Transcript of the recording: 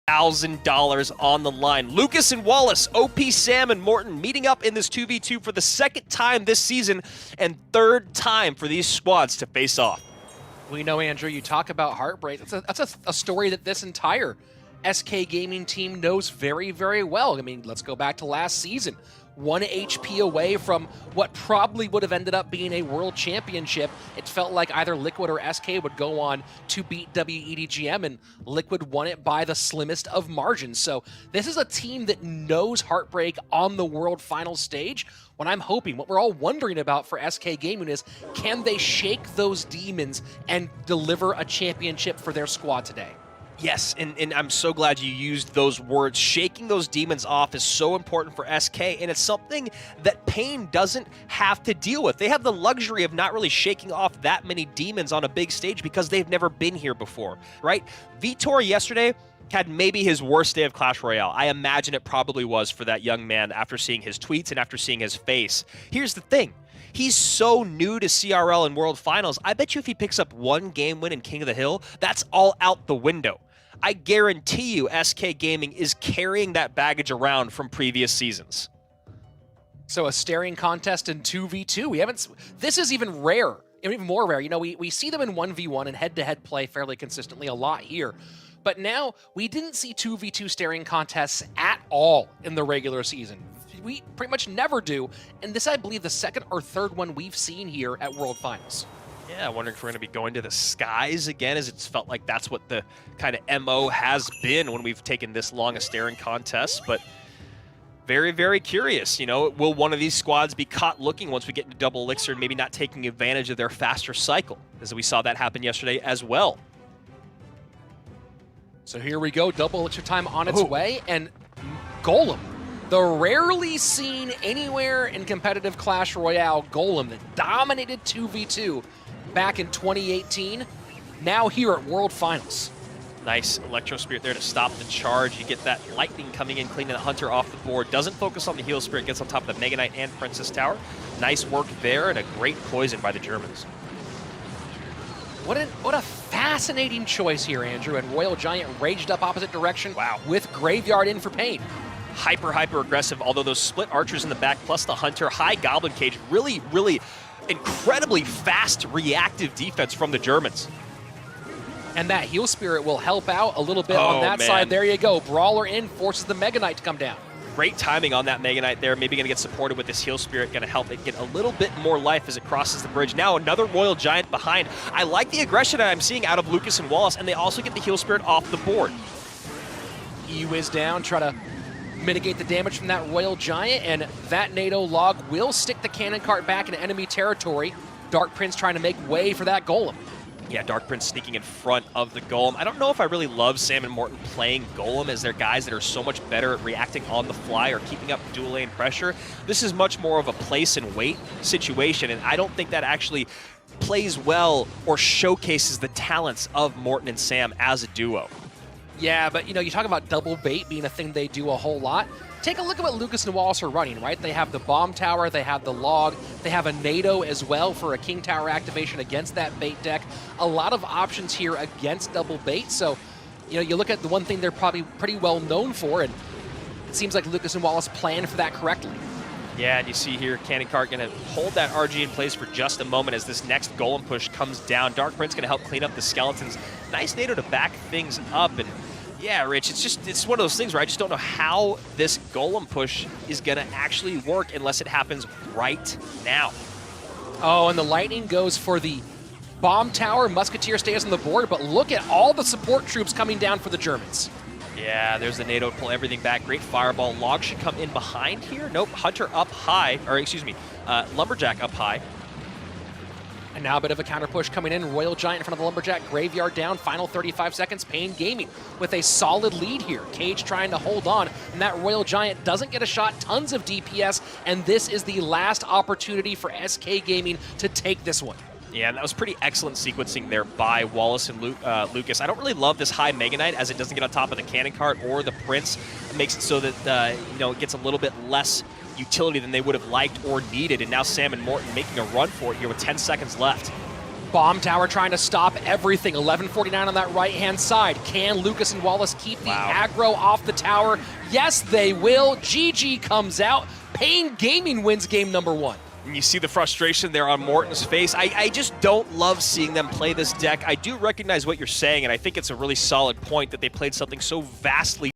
$1,000 on the line. Lucas and Wallace, OP Sam and Morton meeting up in this 2v2 for the second time this season and third time for these squads to face off. We know, Andrew, you talk about heartbreak. That's a story that this entire SK Gaming team knows very, very well. I mean, let's go back to last season. 1 HP away from what probably would have ended up being a world championship. It felt like either Liquid or SK would go on to beat WEDGM, and Liquid won it by the slimmest of margins. So this is a team that knows heartbreak on the world final stage. What I'm hoping, what we're all wondering about for SK Gaming is, can they shake those demons and deliver a championship for their squad today? Yes, and I'm so glad you used those words. Shaking those demons off is so important for SK, and it's something that Pain doesn't have to deal with. They have the luxury of not really shaking off that many demons on a big stage because they've never been here before, right? Vitor yesterday had maybe his worst day of Clash Royale. I imagine it probably was for that young man after seeing his tweets and after seeing his face. Here's the thing. He's so new to CRL and World Finals. I bet you if he picks up one game win in King of the Hill, that's all out the window. I guarantee you SK Gaming is carrying that baggage around from previous seasons. So a staring contest in 2v2. This is even rare, even more rare. You know, we see them in 1v1 and head-to-head play fairly consistently a lot here. But now, we didn't see 2v2 staring contests at all in the regular season. We pretty much never do, and this, I believe, the second or third one we've seen here at World Finals. Yeah, I wonder if we're going to be going to the skies again, as it's felt like that's what the kind of MO has been when we've taken this long a staring contest, but very, very curious. You know, will one of these squads be caught looking once we get into double elixir and maybe not taking advantage of their faster cycle, as we saw that happen yesterday as well. So here we go, double elixir time on its way, and Golem, the rarely seen anywhere in competitive Clash Royale Golem that dominated 2v2 back in 2018, now here at World Finals. Nice Electro Spirit there to stop the charge. You get that Lightning coming in, cleaning the Hunter off the board. Doesn't focus on the Heal Spirit, gets on top of the Mega Knight and Princess Tower. Nice work there, and a great poison by the Germans. What a fascinating choice here, Andrew, and Royal Giant raged up opposite direction. Wow. With Graveyard in for Pain. Hyper aggressive, although those split archers in the back plus the Hunter, high Goblin Cage, really incredibly fast reactive defense from the Germans. And that Heal Spirit will help out a little bit on that side. There you go. Brawler in, forces the Mega Knight to come down. Great timing on that Mega Knight there. Maybe going to get supported with this Heal Spirit, going to help it get a little bit more life as it crosses the bridge. Now another Royal Giant behind. I like the aggression that I'm seeing out of Lucas and Wallace, and they also get the Heal Spirit off the board. E-Wiz down, try to mitigate the damage from that Royal Giant, and that NATO log will stick the cannon cart back into enemy territory. Dark Prince trying to make way for that Golem. Yeah, Dark Prince sneaking in front of the Golem. I don't know if I really love Sam and Morton playing Golem, as they're guys that are so much better at reacting on the fly or keeping up dual lane pressure. This is much more of a place and wait situation, and I don't think that actually plays well or showcases the talents of Morton and Sam as a duo. Yeah, but you know, you talk about double bait being a thing they do a whole lot. Take a look at what Lucas and Wallace are running, right? They have the bomb tower, they have the log, they have a NATO as well for a King Tower activation against that bait deck. A lot of options here against double bait. So, you know, you look at the one thing they're probably pretty well known for, and it seems like Lucas and Wallace planned for that correctly. Yeah, and you see here, Cannon Cart going to hold that RG in place for just a moment as this next Golem push comes down. Dark Prince going to help clean up the skeletons. Nice NATO to back things up, and yeah, Rich, it's one of those things where I just don't know how this Golem push is going to actually work unless it happens right now. Oh, and the Lightning goes for the bomb tower. Musketeer stays on the board, but look at all the support troops coming down for the Germans. Yeah, there's the NATO to pull everything back. Great fireball. Log should come in behind here. Nope, Hunter up high, or excuse me, Lumberjack up high. And now a bit of a counter push coming in. Royal Giant in front of the Lumberjack. Graveyard down. Final 35 seconds. Pain Gaming with a solid lead here. Cage trying to hold on. And that Royal Giant doesn't get a shot. Tons of DPS. And this is the last opportunity for SK Gaming to take this one. Yeah, and that was pretty excellent sequencing there by Wallace and Lucas. I don't really love this high Mega Knight as it doesn't get on top of the Cannon Cart or the Prince. It makes it so that you know, it gets a little bit less utility than they would have liked or needed. And now Sam and Morton making a run for it here with 10 seconds left. Bomb tower trying to stop everything. 11:49 on that right-hand side. Can Lucas and Wallace keep the aggro off the tower? Yes, they will. GG comes out. Pain Gaming wins game number 1. And you see the frustration there on Morton's face. I just don't love seeing them play this deck. I do recognize what you're saying, and I think it's a really solid point that they played something so vastly